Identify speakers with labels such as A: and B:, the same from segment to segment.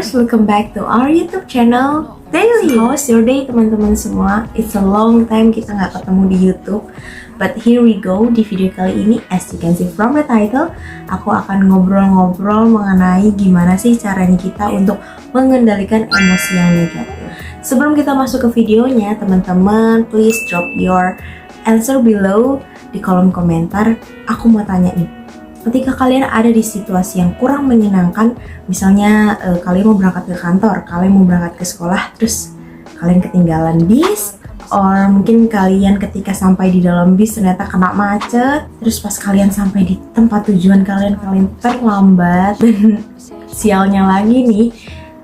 A: viewers, welcome back to our YouTube channel Daily. How's your day teman-teman semua? It's a long time kita nggak ketemu di YouTube, but here we go. Di video kali ini, as you can see from the title, aku akan ngobrol-ngobrol mengenai gimana sih caranya kita untuk mengendalikan emosi yang negatif. Sebelum kita masuk ke videonya, teman-teman, please drop your answer below di kolom komentar. Aku mau tanya nih, ketika kalian ada di situasi yang kurang menyenangkan, misalnya kalian mau berangkat ke kantor, kalian mau berangkat ke sekolah, terus kalian ketinggalan bis, or mungkin kalian ketika sampai di dalam bis ternyata kena macet, terus pas kalian sampai di tempat tujuan kalian terlambat, dan sialnya lagi nih,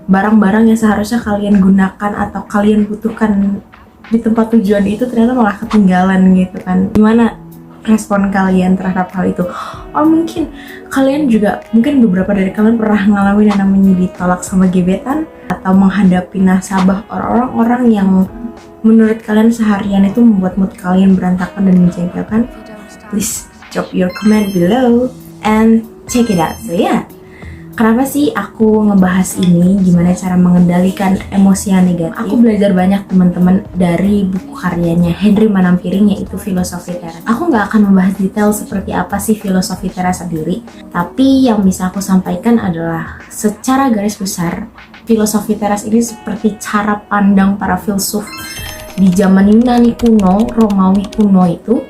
A: barang-barang yang seharusnya kalian gunakan atau kalian butuhkan di tempat tujuan itu ternyata malah ketinggalan gitu kan. Gimana respon kalian terhadap hal itu? Or mungkin kalian juga, mungkin beberapa dari kalian pernah ngalamin yang namanya ditolak sama gebetan, atau menghadapi nasabah orang-orang yang menurut kalian seharian itu membuat mood kalian berantakan dan menjengkelkan. Please drop your comment below and check it out. So yeah, kenapa sih aku ngebahas ini, gimana cara mengendalikan emosi yang negatif? Aku belajar banyak teman-teman dari buku karyanya Henry Manampiring, yaitu Filosofi Teras. Aku nggak akan membahas detail seperti apa sih filosofi Teras sendiri, tapi yang bisa aku sampaikan adalah secara garis besar, filosofi Teras ini seperti cara pandang para filsuf di zaman Yunani kuno, Romawi kuno itu,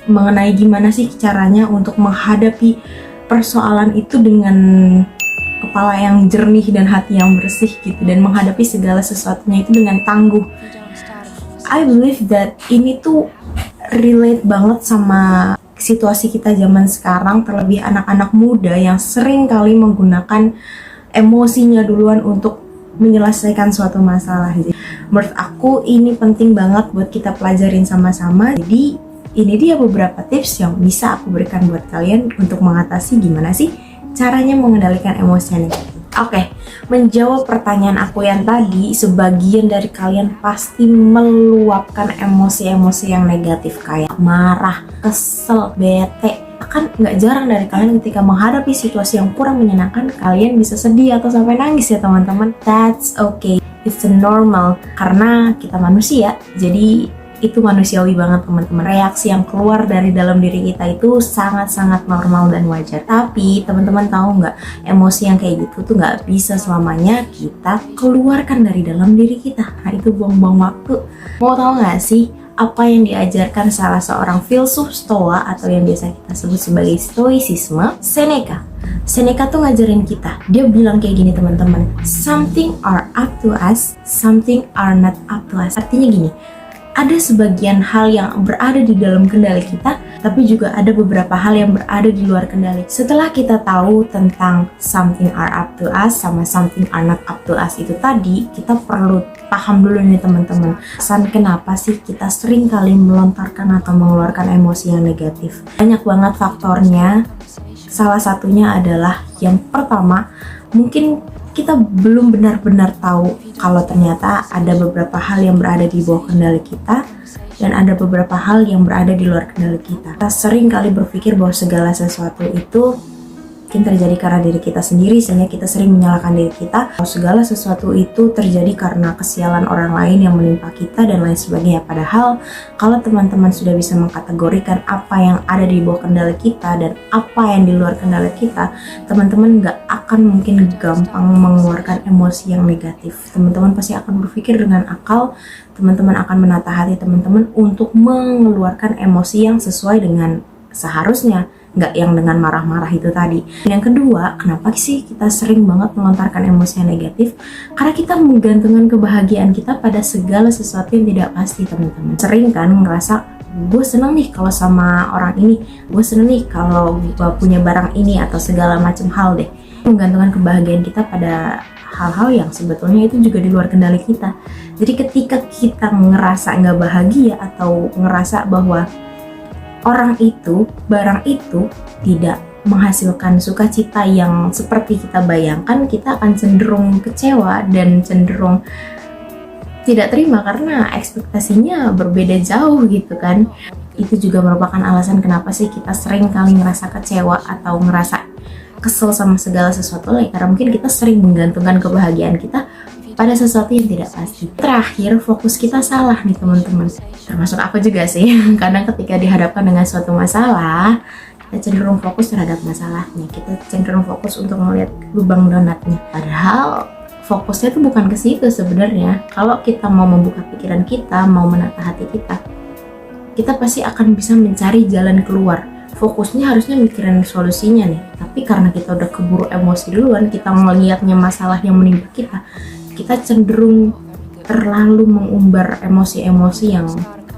A: mengenai gimana sih caranya untuk menghadapi persoalan itu dengan kepala yang jernih dan hati yang bersih gitu, dan menghadapi segala sesuatunya itu dengan tangguh. I believe that ini tuh relate banget sama situasi kita zaman sekarang, terlebih anak-anak muda yang sering kali menggunakan emosinya duluan untuk menyelesaikan suatu masalah. Jadi, menurut aku ini penting banget buat kita pelajarin sama-sama. Jadi ini dia beberapa tips yang bisa aku berikan buat kalian untuk mengatasi gimana sih caranya mengendalikan emosi negatif. Oke, menjawab pertanyaan aku yang tadi, sebagian dari kalian pasti meluapkan emosi-emosi yang negatif kayak marah, kesel, bete. Kan nggak jarang dari kalian ketika menghadapi situasi yang kurang menyenangkan, kalian bisa sedih atau sampai nangis ya teman-teman. That's okay, it's normal karena kita manusia, jadi itu manusiawi banget teman-teman. Reaksi yang keluar dari dalam diri kita itu sangat-sangat normal dan wajar. Tapi teman-teman tahu nggak, emosi yang kayak gitu tuh nggak bisa selamanya kita keluarkan dari dalam diri kita. Nah itu buang-buang waktu. Mau tahu nggak sih apa yang diajarkan salah seorang filsuf Stoa atau yang biasa kita sebut sebagai Stoicisme, Seneca? Seneca tuh ngajarin kita, dia bilang kayak gini teman-teman, something are up to us, something are not up to us. Artinya gini, ada sebagian hal yang berada di dalam kendali kita, tapi juga ada beberapa hal yang berada di luar kendali. Setelah kita tahu tentang something are up to us sama something are not up to us itu tadi, kita perlu paham dulu nih teman-teman, kenapa sih kita sering kali melontarkan atau mengeluarkan emosi yang negatif. Banyak banget faktornya. Salah satunya adalah yang pertama, mungkin kita belum benar-benar tahu kalau ternyata ada beberapa hal yang berada di bawah kendali kita dan ada beberapa hal yang berada di luar kendali kita. Kita sering kali berpikir bahwa segala sesuatu itu mungkin terjadi karena diri kita sendiri, sehingga kita sering menyalahkan diri kita. Segala sesuatu itu terjadi karena kesialan orang lain yang menimpa kita dan lain sebagainya. Padahal kalau teman-teman sudah bisa mengkategorikan apa yang ada di bawah kendali kita dan apa yang di luar kendali kita, teman-teman nggak akan mungkin gampang mengeluarkan emosi yang negatif. Teman-teman pasti akan berpikir dengan akal, teman-teman akan menata hati teman-teman untuk mengeluarkan emosi yang sesuai dengan seharusnya, nggak yang dengan marah-marah itu tadi. Yang kedua, kenapa sih kita sering banget melontarkan emosi yang negatif? Karena kita menggantungkan kebahagiaan kita pada segala sesuatu yang tidak pasti teman-teman. Sering kan ngerasa, gue seneng nih kalau sama orang ini, gue seneng nih kalau gue punya barang ini, atau segala macam hal deh. Menggantungkan kebahagiaan kita pada hal-hal yang sebetulnya itu juga di luar kendali kita. Jadi ketika kita ngerasa nggak bahagia atau ngerasa bahwa orang itu, barang itu tidak menghasilkan sukacita yang seperti kita bayangkan, kita akan cenderung kecewa dan cenderung tidak terima karena ekspektasinya berbeda jauh gitu kan. Itu juga merupakan alasan kenapa sih kita sering kali ngerasa kecewa atau ngerasa kesel sama segala sesuatu lagi, karena mungkin kita sering menggantungkan kebahagiaan kita pada sesuatu yang tidak pasti. Terakhir, fokus kita salah nih teman-teman. Termasuk aku juga sih. Kadang ketika dihadapkan dengan suatu masalah, kita cenderung fokus terhadap masalahnya. Kita cenderung fokus untuk melihat lubang donatnya. Padahal fokusnya tuh bukan ke situ sebenarnya. Kalau kita mau membuka pikiran kita, mau menata hati kita pasti akan bisa mencari jalan keluar. Fokusnya harusnya mikirin solusinya nih. Tapi karena kita udah keburu emosi duluan, kita melihatnya masalah yang menimpa kita cenderung terlalu mengumbar emosi-emosi yang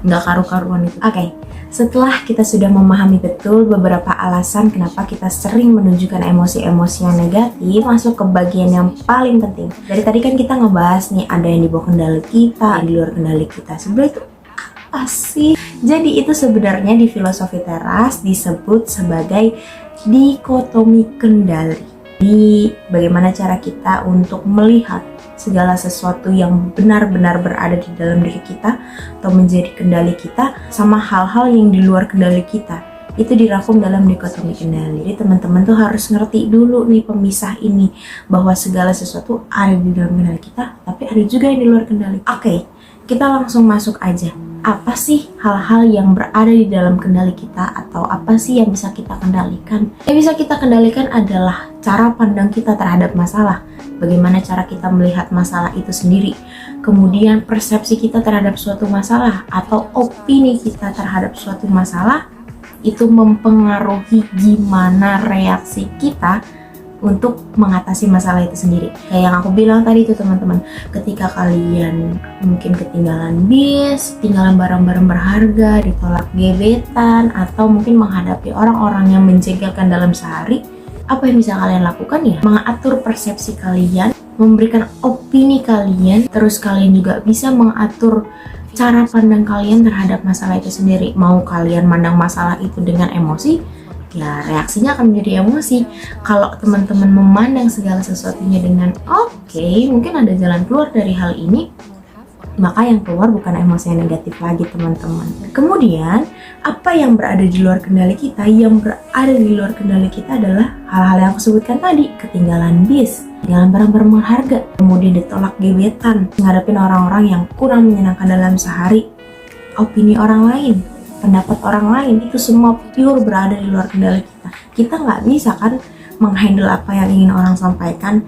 A: nggak karu-karuan itu. Oke, setelah kita sudah memahami betul beberapa alasan kenapa kita sering menunjukkan emosi-emosi yang negatif, masuk ke bagian yang paling penting. Dari tadi kan kita ngebahas nih, ada yang di bawah kendali kita, yang di luar kendali kita. Sebenarnya itu apa sih? Jadi itu sebenarnya di filosofi teras disebut sebagai dikotomi kendali. Di bagaimana cara kita untuk melihat segala sesuatu yang benar-benar berada di dalam diri kita atau menjadi kendali kita sama hal-hal yang di luar kendali kita. Itu dirangkum dalam dikotomi kendali. Jadi teman-teman tuh harus ngerti dulu nih pemisah ini, bahwa segala sesuatu ada di dalam kendali kita, tapi ada juga yang di luar kendali. Oke, kita langsung masuk aja. Apa sih hal-hal yang berada di dalam kendali kita, atau apa sih yang bisa kita kendalikan? Yang bisa kita kendalikan adalah cara pandang kita terhadap masalah. Bagaimana cara kita melihat masalah itu sendiri. Kemudian persepsi kita terhadap suatu masalah atau opini kita terhadap suatu masalah itu mempengaruhi gimana reaksi kita untuk mengatasi masalah itu sendiri. Kayak yang aku bilang tadi itu teman-teman, ketika kalian mungkin ketinggalan bis, ketinggalan barang-barang berharga, ditolak gebetan, atau mungkin menghadapi orang-orang yang menjegalkan dalam sehari, apa yang bisa kalian lakukan ya? Mengatur persepsi kalian, memberikan opini kalian, terus kalian juga bisa mengatur cara pandang kalian terhadap masalah itu sendiri. Mau kalian mandang masalah itu dengan emosi, ya reaksinya akan menjadi emosi. Kalau teman-teman memandang segala sesuatunya dengan oke, mungkin ada jalan keluar dari hal ini, maka yang keluar bukan emosi yang negatif lagi teman-teman. Kemudian apa yang berada di luar kendali kita? Yang berada di luar kendali kita adalah hal-hal yang aku sebutkan tadi. Ketinggalan bis, ketinggalan barang-barang berharga, kemudian ditolak gebetan, menghadapi orang-orang yang kurang menyenangkan dalam sehari, opini orang lain, pendapat orang lain, itu semua pure berada di luar kendali kita. Kita nggak bisa kan menghandle apa yang ingin orang sampaikan.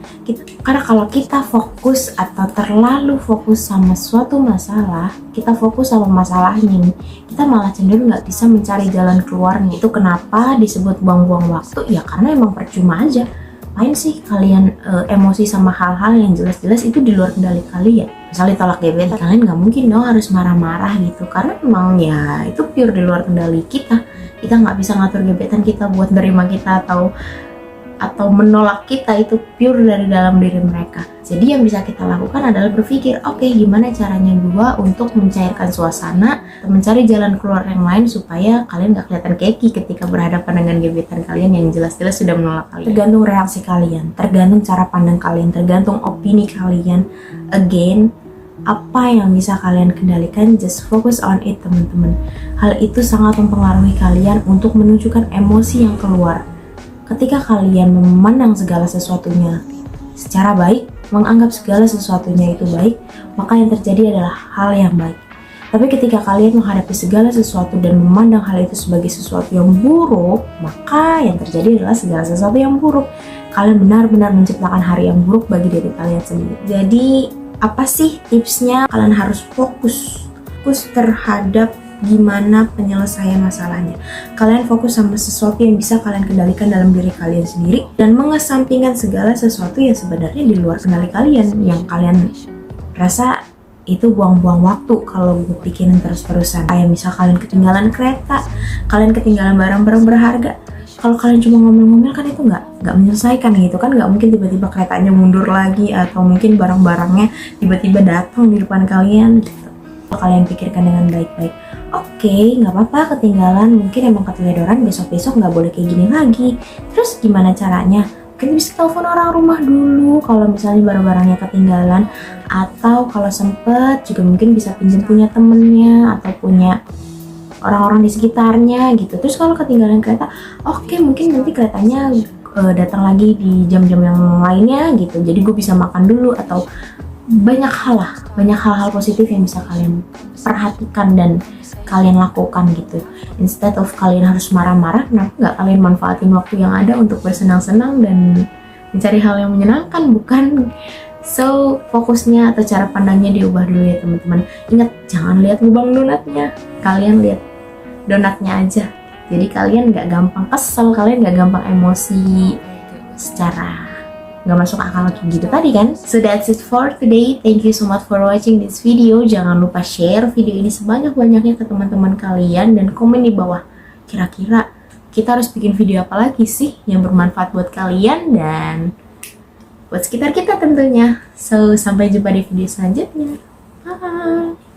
A: Karena kalau kita fokus atau terlalu fokus sama suatu masalah, kita fokus sama masalahnya, kita malah cenderung nggak bisa mencari jalan keluarnya. Itu kenapa disebut buang-buang waktu, ya karena emang percuma aja. Main sih kalian emosi sama hal-hal yang jelas-jelas itu di luar kendali kalian. Misalnya tolak gebetan, kalian nggak mungkin dong harus marah-marah gitu, karena emang ya itu pure di luar kendali kita. Kita nggak bisa ngatur gebetan kita buat nerima kita atau menolak kita, itu pure dari dalam diri mereka. Jadi yang bisa kita lakukan adalah berpikir, oke, gimana caranya gua untuk mencairkan suasana, mencari jalan keluar yang lain supaya kalian gak kelihatan keki ketika berhadapan dengan gebetan kalian yang jelas-jelas sudah menolak kalian. Tergantung reaksi kalian, tergantung cara pandang kalian, tergantung opini kalian. Again, apa yang bisa kalian kendalikan, just focus on it teman-teman. Hal itu sangat mempengaruhi kalian untuk menunjukkan emosi yang keluar. Ketika kalian memandang segala sesuatunya secara baik, menganggap segala sesuatunya itu baik, maka yang terjadi adalah hal yang baik. Tapi ketika kalian menghadapi segala sesuatu dan memandang hal itu sebagai sesuatu yang buruk, maka yang terjadi adalah segala sesuatu yang buruk. Kalian benar-benar menciptakan hari yang buruk bagi diri kalian sendiri. Jadi, apa sih tipsnya? Kalian harus fokus terhadap gimana penyelesaian masalahnya. Kalian fokus sama sesuatu yang bisa kalian kendalikan dalam diri kalian sendiri, dan mengesampingkan segala sesuatu yang sebenarnya di luar kendali kalian, yang kalian rasa itu buang-buang waktu kalau bikin terus-terusan. Kayak misal kalian ketinggalan kereta, kalian ketinggalan barang-barang berharga. Kalau kalian cuma ngomel-ngomel kan itu nggak menyelesaikan gitu kan. Nggak mungkin tiba-tiba keretanya mundur lagi, atau mungkin barang-barangnya tiba-tiba datang di depan kalian gitu. Kalian pikirkan dengan baik-baik. Oke, nggak apa-apa ketinggalan, mungkin emang keteledoran, besok-besok nggak boleh kayak gini lagi. Terus gimana caranya? Mungkin bisa telepon orang rumah dulu kalau misalnya barang-barangnya ketinggalan, atau kalau sempet juga mungkin bisa pinjam punya temennya atau punya orang-orang di sekitarnya gitu. Terus kalau ketinggalan kereta, oke, mungkin nanti keretanya datang lagi di jam-jam yang lainnya gitu. Jadi gue bisa makan dulu, atau banyak hal-hal positif yang bisa kalian perhatikan dan kalian lakukan gitu. Instead of kalian harus marah-marah, kenapa nggak kalian manfaatin waktu yang ada untuk bersenang-senang dan mencari hal yang menyenangkan, bukan? So, fokusnya atau cara pandangnya diubah dulu ya teman-teman. Ingat, jangan lihat lubang donatnya, kalian lihat donatnya aja. Jadi kalian nggak gampang kesel, kalian nggak gampang emosi secara nggak masuk akal kayak gitu tadi kan. So that's it for today. Thank you so much for watching this video. Jangan lupa share video ini sebanyak-banyaknya ke teman-teman kalian dan komen di bawah. Kira-kira kita harus bikin video apa lagi sih yang bermanfaat buat kalian dan buat sekitar kita tentunya. So sampai jumpa di video selanjutnya. Bye.